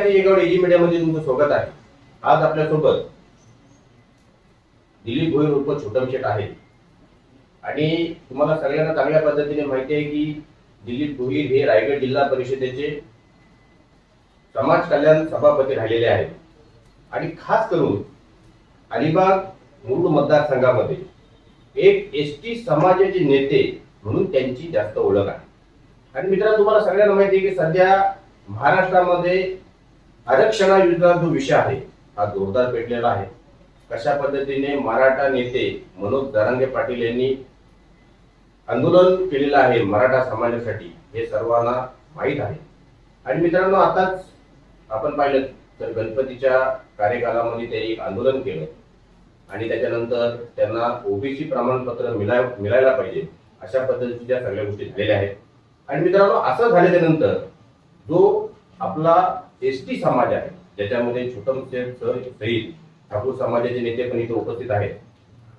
मी एका एजी मीडियामध्ये तुमचं स्वागत आहे. आज आपल्यासोबत दिलीप भोईर उर्फ छोटम शेठ आहे आणि तुम्हाला सगळ्यांना चांगल्या पद्धतीने माहिती आहे की दिलीप भोईर हे रायगड जिल्हा परिषदेचे समाज कल्याण सभापती राहिलेले आहेत आणि खास करून अलिबाग मुरुड मतदारसंघामध्ये एक एसटी समाजाचे नेते म्हणून त्यांची जास्त ओळख आहे. आणि मित्रांनो, तुम्हाला सगळ्यांना माहिती आहे की सध्या महाराष्ट्रामध्ये आरक्षणाविरुद्ध जो विषय आहे हा जोरदार पेटलेला आहे. कशा पद्धतीने मराठा नेते मनोज जरांगे पाटील यांनी आंदोलन केलेलं आहे मराठा समाजासाठी हे सर्वांना माहीत आहे. आणि मित्रांनो, आताच आपण पाहिलं तर गणपतीच्या कार्यकालामध्ये ते एक आंदोलन केलं आणि त्याच्यानंतर त्यांना ओबीसी प्रमाणपत्र मिळायला पाहिजे अशा पद्धतीच्या सगळ्या गोष्टी झालेल्या आहेत. आणि मित्रांनो, असं झाल्याच्या नंतर जो आपला एसटी समाज आहे ज्याच्यामध्ये छोटम शेठ सहित ठाकूर समाजाचे नेते पण इथे उपस्थित आहेत,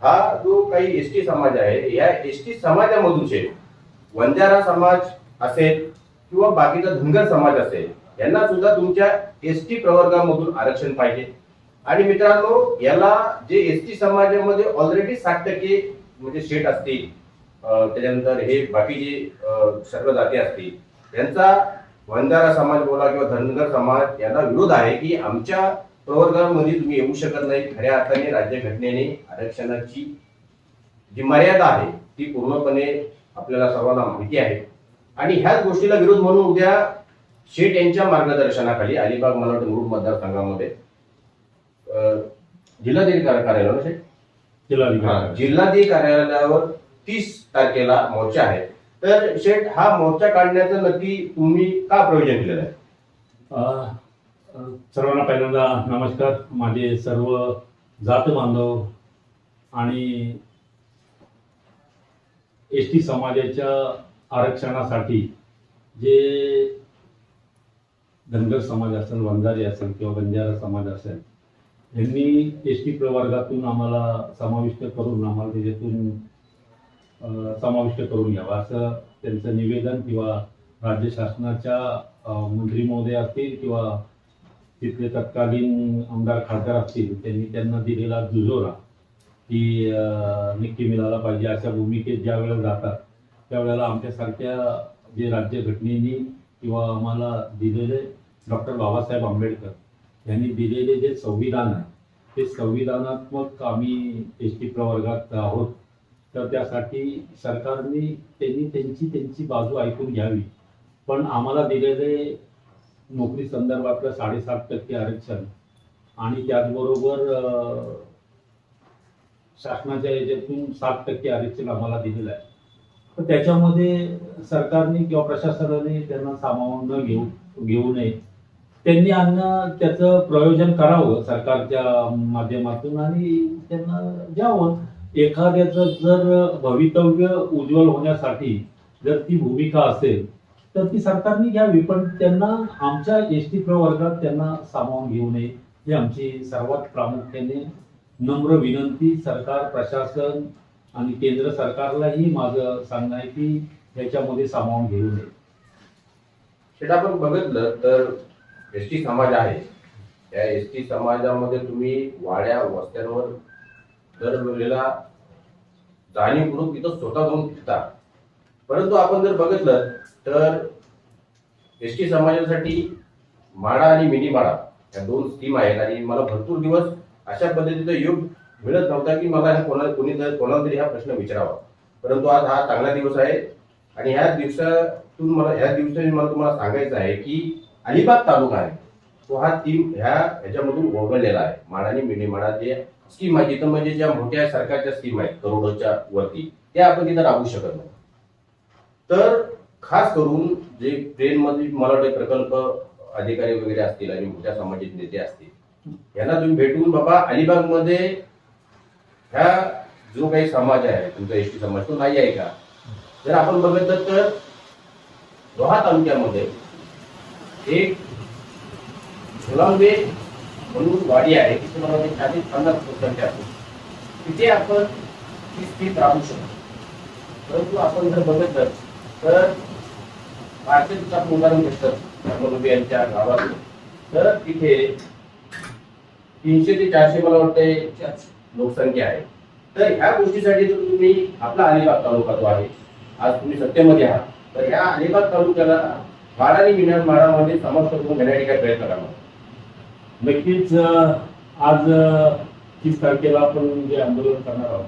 हा जो काही एसटी समाज आहे या एसटी समाजामधूनचे वंजारा समाज असेल किंवा बाकीचा धनगर समाज असेल यांना सुद्धा तुमच्या एसटी प्रवर्गामधून आरक्षण पाहिजे. आणि मित्रांनो, याला जे एसटी समाजामध्ये ऑलरेडी 60% म्हणजे शेठ असतील, त्याच्यानंतर हे बाकी जे सर्व जाती असतील यांचा वंजारा समाज बोला किंवा धनगर समाज यांना विरोध आहे की आमच्या प्रवर्गामध्ये तुम्ही येऊ शकत नाही. खऱ्या अर्थाने राज्यघटनेने आरक्षणाची जी मर्यादा आहे ती पूर्णपणे आपल्याला सर्वांना माहिती आहे. आणि ह्याच गोष्टीला विरोध म्हणून उद्या शेठ यांच्या मार्गदर्शनाखाली अलिबाग मुरुड मतदारसंघामध्ये जिल्हाधिकारी कार्यालयावर जिल्हाधिकारी कार्यालयावर 30 तारखेला मोर्चा आहे. तर शेठ, हा मोर्चा काढण्याचं नक्की तुम्ही का प्रयोजन केलेलं आहे? सर्वांना पहिल्यांदा नमस्कार. माझे सर्व जात बांधव आणि एसटी समाजाच्या आरक्षणासाठी जे धनगर समाज असेल, वंजारी असेल किंवा बंजारा समाज असेल यांनी एसटी प्रवर्गातून आम्हाला समाविष्ट करून आम्हाला त्याच्यातून समाविष्ट करून घ्यावा असं त्यांचं निवेदन किंवा राज्य शासनाच्या मंत्री महोदय असतील किंवा तिथले तत्कालीन आमदार खासदार असतील त्यांनी त्यांना दिलेला दुजोरा की नक्की मिळाला पाहिजे अशा भूमिकेत ज्या वेळेला जातात त्यावेळेला आमच्यासारख्या जे राज्यघटनेने किंवा आम्हाला दिलेले डॉक्टर बाबासाहेब आंबेडकर यांनी दिलेले जे संविधान आहे ते संविधानात्मक आम्ही एस टी प्रवर्गात आहोत. तर त्यासाठी सरकारने त्यांची बाजू ऐकून घ्यावी. पण आम्हाला दिलेले नोकरी संदर्भातलं 7.5% आरक्षण आणि त्याचबरोबर शासनाच्या याच्यातून 7% आरक्षण आम्हाला दिलेलं आहे. तर त्याच्यामध्ये सरकारने किंवा प्रशासनाने त्यांना सामावून घेऊ नये. त्यांनी त्याचं प्रयोजन करावं सरकारच्या माध्यमातून आणि त्यांना द्यावं. एखाद्याचं जर भवितव्य उज्ज्वल होण्यासाठी जर ती भूमिका असेल तर ती सरकारने घ्यावी. पण त्यांना आमच्या एसटी प्रवर्गात त्यांना सामावून घेऊ नये ही आमची सर्वात प्रामुख्याने नम्र विनंती सरकार, प्रशासन आणि केंद्र सरकारलाही माझं सांगणं आहे की याच्यामध्ये सामावून घेऊ नये. शेठ, आपण बघितलं तर एसटी समाज आहे या एसटी समाजामध्ये तुम्ही वाड्या वस्त्यांवर दरवेळेला जाणीवपूर्वक तिथं स्वतः जाऊन फिरता. परंतु आपण जर बघितलं तर एसटी समाजासाठी माडा आणि मिनी माडा या 2 स्कीम आहेत आणि मला भरपूर दिवस अशा पद्धतीचा योग मिळत नव्हता की मला कोणाला तरी हा प्रश्न विचारावा. परंतु आज हा चांगला दिवस आहे आणि ह्या दिवसातून मला तुम्हाला सांगायचं आहे की अलिबाग तालुका आहे तो हा ह्याच्यामधून वगळलेला आहे. माडा आणि मिनी माडा जे स्कीम आहे तिथं म्हणजे ज्या मोठ्या सरकारच्या स्कीम आहेत करोडोच्या वरती त्या आपण तिथं राबवू शकत नाही. तर खास करून जे ट्रेनमध्ये मला वाटतं प्रकल्प अधिकारी वगैरे असतील आणि मोठ्या सामाजिक नेते असतील यांना तुम्ही भेटून बाबा अलिबागमध्ये ह्या जो काही समाज आहे तुमचा एसटी समाज तो नाही आहे का? जर आपण बघितलं तर रोहा तालुक्यामध्ये एक झुलांबे म्हणून वाडी आहे तिथे मला 40-50% आहे. तिथे आपण ती स्थित राहू शकतो. परंतु आपण जर बघितलं तर भारतीय उदाहरण घेतलं यांच्या गावात तर तिथे 300 ते 400 मला वाटते लोकसंख्या आहे. तर ह्या गोष्टीसाठी जर तुम्ही आपला अलिबाग तालुका जो आहे, आज तुम्ही सत्तेमध्ये आहात, तर ह्या अलिबाग तालुक्याला वाडा आणि विमानमाळामध्ये समाविष्ट करून घेण्यासाठी काय प्रयत्न करणार? नक्कीच आज 30 तारखेला आपण जे आंदोलन करणार आहोत,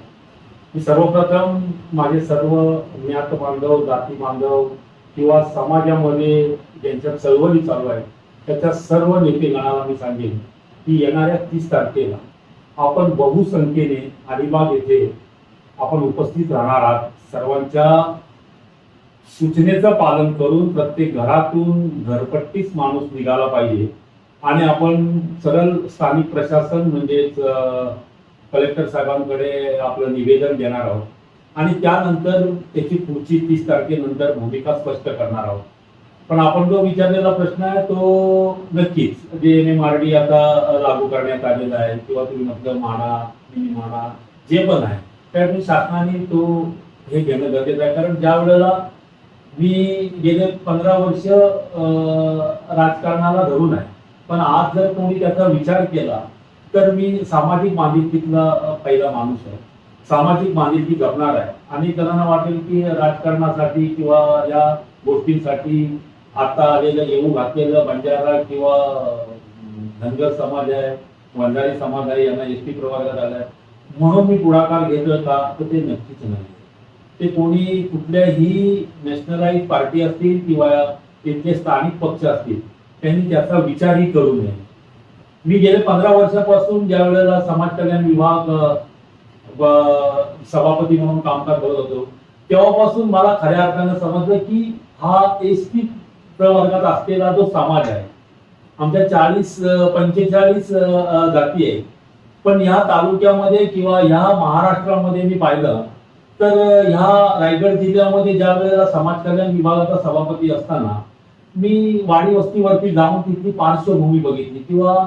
की सर्वप्रथम माझे सर्व ज्ञात बांधव, जाती बांधव किंवा समाजामध्ये ज्यांच्या चळवळी चालू आहेत त्याच्या सर्व नेतेगणाला मी सांगेन की येणाऱ्या 30 तारखेला आपण बहुसंख्येने अलिबाग येथे आपण उपस्थित राहणार आहात. सर्वांच्या सूचनेचं पालन करून प्रत्येक घरातून घरपट्टीच माणूस निघाला पाहिजे आणि आपण सरळ स्थानिक प्रशासन म्हणजेच कलेक्टर साहेबांकडे आपलं निवेदन देणार आहोत आणि त्यानंतर त्याची पुढची 30 तारखेनंतर भूमिका स्पष्ट करणार आहोत. पण आपण जो विचारलेला प्रश्न आहे तो नक्कीच जे MMRD आता लागू करण्यात आलेला आहे किंवा तुम्ही म्हटलं म्हाडा, मिनी म्हाडा जे पण आहे त्यामुळे शासनाने तो हे घेणं गरजेचं आहे. कारण ज्या वेळेला मी गेले 15 वर्ष राजकारणाला धरून आहे, पण आज जर कोणी त्याचा विचार केला तर मी सामाजिक बांधिलकीतला पहिला माणूस आहे. सामाजिक बांधिलकी जपणार आहे आणि त्यांना वाटेल की राजकारणासाठी किंवा या गोष्टींसाठी आता आलेलं येऊ घातलेलं बंजारा किंवा धनगर समाज आहे, वंजारी समाज आहे यांना एसटी प्रवर्गात आलाय म्हणून मी पुढाकार घेतोय का, तर ते नक्कीच नाही. ते कोणी कुठल्याही नॅशनलाइज पार्टी असतील किंवा तिथले स्थानिक पक्ष असतील त्यांनी त्याचा विचारही करू नये. मी गेले 15 वर्षापासून ज्या वेळेला समाज कल्याण विभाग सभापती म्हणून कामकाज करत होतो तेव्हापासून मला खऱ्या अर्थानं समजलं की हा एसटी प्रवर्गात असलेला जो समाज आहे, आमच्या 45 जाती आहे, पण ह्या तालुक्यामध्ये किंवा ह्या महाराष्ट्रामध्ये मी पाहिलं तर ह्या रायगड जिल्ह्यामध्ये ज्या वेळेला समाज कल्याण विभागाचा सभापती असताना मी वाडी वस्तीवरती जाऊन तिथली पार्श्वभूमी बघितली किंवा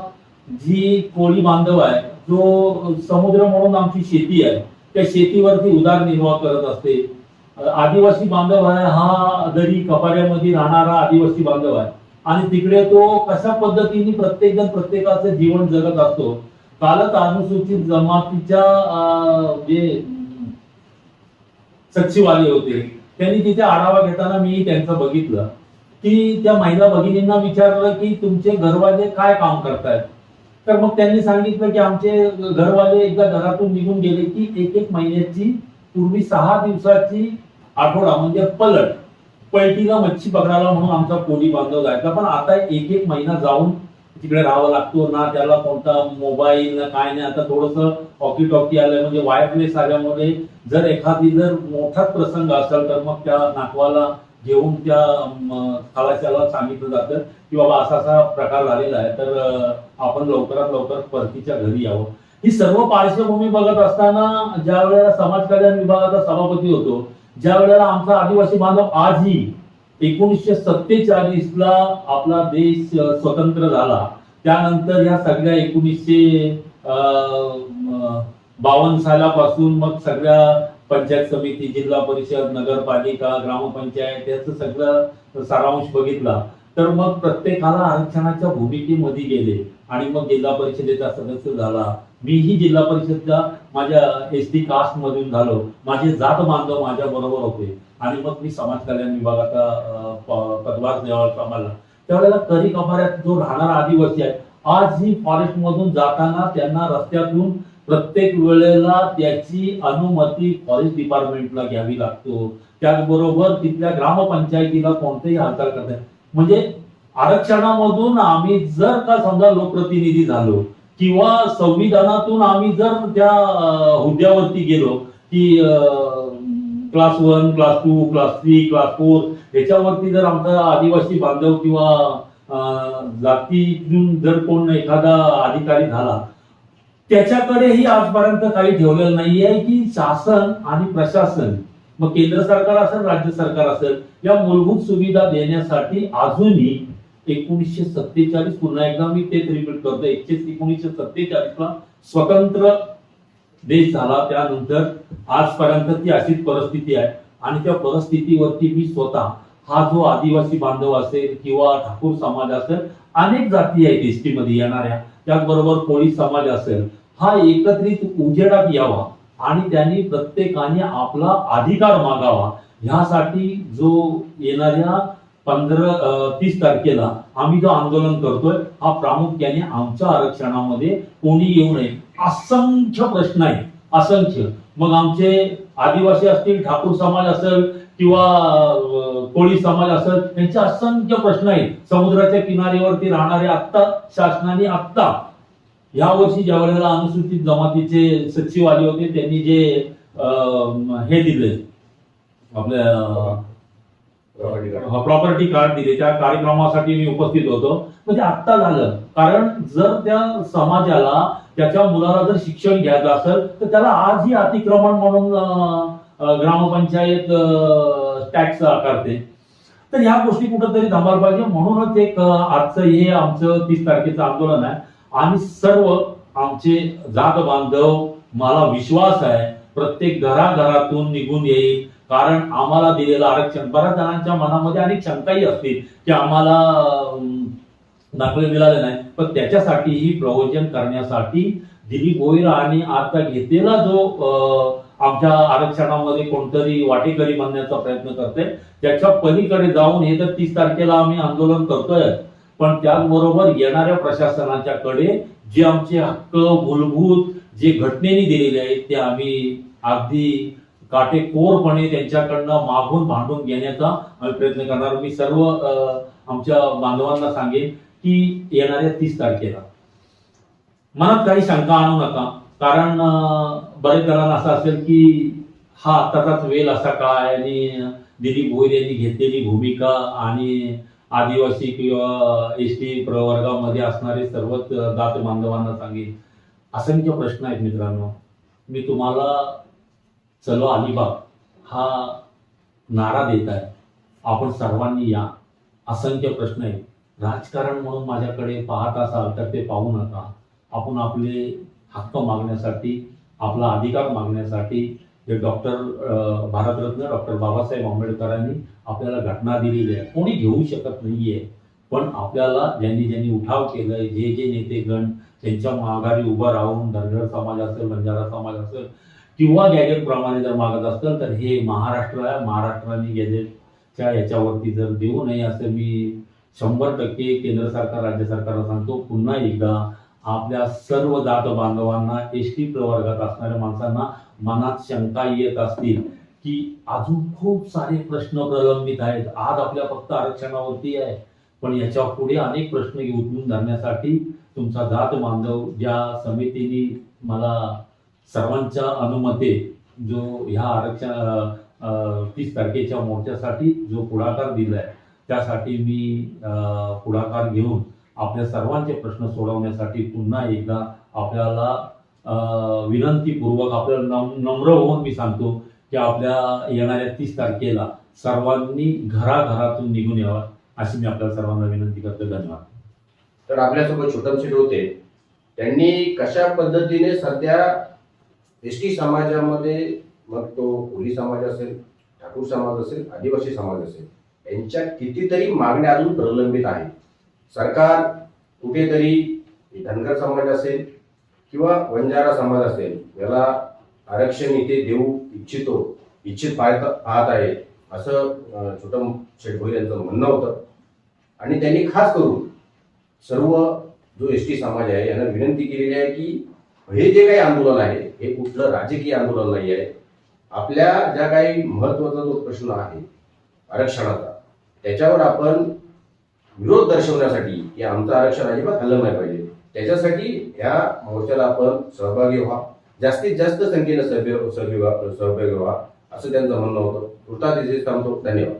जी कोळी बांधव आहे, जो समुद्र म्हणून आमची शेती आहे त्या शेतीवरती उदरनिर्वाह करत असते. आदिवासी बांधव आहे, हा दरी कपाऱ्यामध्ये राहणारा आदिवासी बांधव आहे आणि तिकडे तो कशा पद्धतीने प्रत्येक जण प्रत्येकाचं जीवन जगत असतो. कालच अनुसूचित जमातीच्या जे सचिव आले होते त्यांनी तिथे आढावा घेताना मी त्यांचं बघितलं की त्या महिला भगिनींना विचारलं की तुमचे घरवाले काय काम करतायत, तर मग त्यांनी सांगितलं की आमचे घरवाले एकदा घरातून निघून गेले की एक महिन्याची पूर्वी 6 दिवसाची आठवडा म्हणजे पलटीला मच्छी पकडायला म्हणून आमचा कोळी बांधव जायचा, पण आता एक महिना जाऊन तिकडे राहावं लागतो ना, त्याला कोणता मोबाईल ना काय नाही. आता थोडंसं टॉकी टॉकी आलंय म्हणजे वायरलेस आल्यामुळे जर एखादी मोठाच प्रसंग असेल तर मग त्या नातवाला घेऊन त्या खलाशाला सांगितलं जातं की बाबा असा असा प्रकार झालेला आहे तर आपण लवकरात लवकर परतीच्या घरी यावं. ही सर्व पार्श्वभूमी बघत असताना ज्या वेळेला समाज कल्याण विभागाचा सभापती होतो, ज्या वेळेला आमचा आदिवासी बांधव आजही 1947ला आपला देश स्वतंत्र झाला त्यानंतर या सगळ्या 1952 सालापासून मग सगळ्या पंचायत समिती, जिल्हा परिषद, नगरपालिका, ग्रामपंचायत याचं सगळं सारांश बघितला तर मग प्रत्येकाला आरक्षणाच्या भूमिकेमध्ये गेले आणि मग जिल्हा परिषदेचा सदस्य झाला. मीही जिल्हा परिषदच्या माझ्या एसटी कास्ट मधून झालो, माझे जात बांधव माझ्या बरोबर होते आणि मग मी समाज कल्याण विभागाचा पदभार द्यावा मला. त्यावेळेला करी कपाऱ्यात जो राहणारा आदिवासी आहे आजही फॉरेस्ट मधून जाताना त्यांना रस्त्यातून प्रत्येक वेळेला त्याची अनुमती फॉरेस्ट डिपार्टमेंटला घ्यावी लागतो. त्याचबरोबर तिथल्या ग्रामपंचायतीला कोणतेही हालचाल करतात. म्हणजे आरक्षणामधून आम्ही जर का समजा लोकप्रतिनिधी झालो किंवा संविधानातून आम्ही जर त्या हुद्द्यावरती गेलो की क्लास 1, क्लास 2, क्लास 3, क्लास 4 याच्यावरती जर आमचा आदिवासी बांधव किंवा जातीतून जर कोण एखादा अधिकारी झाला त्याच्याकडेही आजपर्यंत काही ठेवलेलं नाहीये की शासन आणि प्रशासन मग केंद्र सरकार असेल राज्य सरकार असेल या मूलभूत सुविधा देण्यासाठी अजूनही 1947 पुन्हा एकदा मी तेच रिपीट करतो 1947ला स्वतंत्र देश झाला त्यानंतर आजपर्यंत ती अशीच परिस्थिती आहे आणि त्या परिस्थितीवरती मी स्वतः हा जो आदिवासी बांधव असेल किंवा ठाकूर समाज असेल अनेक जाती आहेत एसटी मध्ये येणाऱ्या, त्याचबरोबर कोळी समाज असेल, हा एकत्रित उजेडात यावा आणि त्यांनी प्रत्येकाने आपला अधिकार मागावा, ह्यासाठी जो येणाऱ्या 30 तारखेला आम्ही जो आंदोलन करतोय, हा प्रामुख्याने आमच्या आरक्षणामध्ये कोणी येऊ नये. असंख्य प्रश्न आहेत, असंख्य. मग आमचे आदिवासी असतील, ठाकूर समाज असेल किंवा कोळी समाज असेल, त्यांचे असंख्य प्रश्न आहेत. समुद्राच्या किनाऱ्यावरती राहणारे आत्ता शासनाने या वर्षी ज्या वेळेला अनुसूचित जमातीचे सचिव आले होते, त्यांनी जे हे दिले आपल्या प्रॉपर्टी कार्ड दिले, त्या कार्यक्रमासाठी मी उपस्थित होतो. म्हणजे आत्ता झालं. कारण जर त्या समाजाला त्याच्या मुलाला जर शिक्षण घ्यायचं असेल तर त्याला आजही अतिक्रमण म्हणून ग्रामपंचायत टॅक्स आकारते. तर ह्या गोष्टी कुठंतरी थांबायला पाहिजे. म्हणूनच एक आजचं हे आमचं 30 तारखेचं आंदोलन आहे. आणि सर्व आमचे जात बांधव, मला विश्वास आहे, प्रत्येक घराघरातून निघून येईल. कारण आम्हाला दिलेलं आरक्षण, बऱ्याच जणांच्या मनामध्ये अनेक शंकाही असतील की आम्हाला दाखले मिळाले नाही, पण त्याच्यासाठीही प्रवचन करण्यासाठी दिलीप भोईर आणि आता घेतलेला जो आमच्या आरक्षणामध्ये कोणतरी वाटेकरी बनण्याचा प्रयत्न करते, त्याच्या पलीकडे जाऊन हे तर 30 तारखेला आम्ही आंदोलन करतोय, पण त्याचबरोबर येणाऱ्या प्रशासनाच्याकडे जे आमचे हक्क मूलभूत जे घटनेने दिलेले आहेत ते आम्ही अगदी काटेकोरपणे त्यांच्याकडनं मागून भांडून घेण्याचा आम्ही प्रयत्न करणार. मी सर्व आमच्या बांधवांना सांगेन की येणाऱ्या 30 तारखेला मनात काही शंका आणू नका. कारण बरेच जणांना असं असेल की हा आताचाच वेळ असा काय, आणि दिलीप भोईर यांनी घेतलेली भूमिका आणि आदिवासी किंवा एसटी प्रवर्गामध्ये असणारे सर्वच जात बांधवांना सांगेन, असंख्य प्रश्न आहेत मित्रांनो. मी तुम्हाला चलो अलिबाग हा नारा देत आहे, आपण सर्वांनी या. असंख्य प्रश्न आहेत. राजकारण म्हणून माझ्याकडे पाहत असाल तर ते पाहू नका. आपण आपले हक्क मागण्यासाठी, आपला अधिकार मागण्यासाठी जे भारतरत्न डॉक्टर बाबासाहेब आंबेडकरांनी आपल्याला घटना दिलेली आहे, कोणी घेऊ शकत नाहीये. पण आपल्याला ज्यांनी उठाव केलाय, जे नेतेगण त्यांच्या माघारी उभं राहून धनगर समाज असेल, बंजारा समाज असेल किंवा गॅजेट प्रमाणे जर मागत असतील तर हे महाराष्ट्र आहे. महाराष्ट्राने गॅजेटच्या याच्यावरती जर देऊ नये असं मी 100% केंद्र सरकार, राज्य सरकारला सांगतो. पुन्हा एकदा आपल्या सर्व जात बांधवांना, एसटी प्रवर्गात असणाऱ्या माणसांना मनात शंका येत असतील की अजून खूप सारे प्रश्न प्रलंबित आहेत. आज आपल्या फक्त आरक्षणावरती आहे, पण याच्या पुढे अनेक प्रश्न उचलून धरण्यासाठी तुमचा जात बांधव, ज्या समितीने मला सर्वांच्या अनुमते जो ह्या आरक्षण 30 तारखेच्या मोर्चासाठी जो पुढाकार दिलाय, त्यासाठी मी पुढाकार घेऊन आपल्या सर्वांचे प्रश्न सोडवण्यासाठी पुन्हा एकदा आपल्याला विनंतीपूर्वक, आपल्याला नम्र होऊन मी सांगतो की आपल्या येणाऱ्या 30 तारखेला सर्वांनी घराघरातून निघून यावं, अशी मी आपल्या सर्वांना विनंती करतो. धन्यवाद. तर आपल्यासोबत छोटम शेठ होते. त्यांनी कशा पद्धतीने सध्या एसटी समाजामध्ये, मग तो कोळी समाज असेल, ठाकूर समाज असेल, आदिवासी समाज असेल, यांच्या कितीतरी मागण्या अजून प्रलंबित आहेत. सरकार कुठेतरी धनगर समाज असेल किंवा बंजारा समाज असेल, याला आरक्षण इथे देऊ इच्छित पाहत आहे, असं छोटम शेठ भोईर यांचं म्हणणं होतं. आणि त्यांनी खास करून सर्व जो एसटी समाज आहे यांना विनंती केलेली आहे की हे जे काही आंदोलन आहे हे कुठलं राजकीय आंदोलन नाही आहे. आपल्या ज्या काही महत्त्वाचा जो प्रश्न आहे आरक्षणाचा, त्याच्यावर आपण विरोध दर्शवण्यासाठी की आमचं आरक्षण अजिबात हललं नाही पाहिजे, त्याच्यासाठी या मोर्चाला आपण सहभागी व्हा, जास्तीत जास्त संख्येने सहभागी व्हा, असं त्यांचं म्हणणं होतं. तुर्तास इथेच थांबतो. धन्यवाद.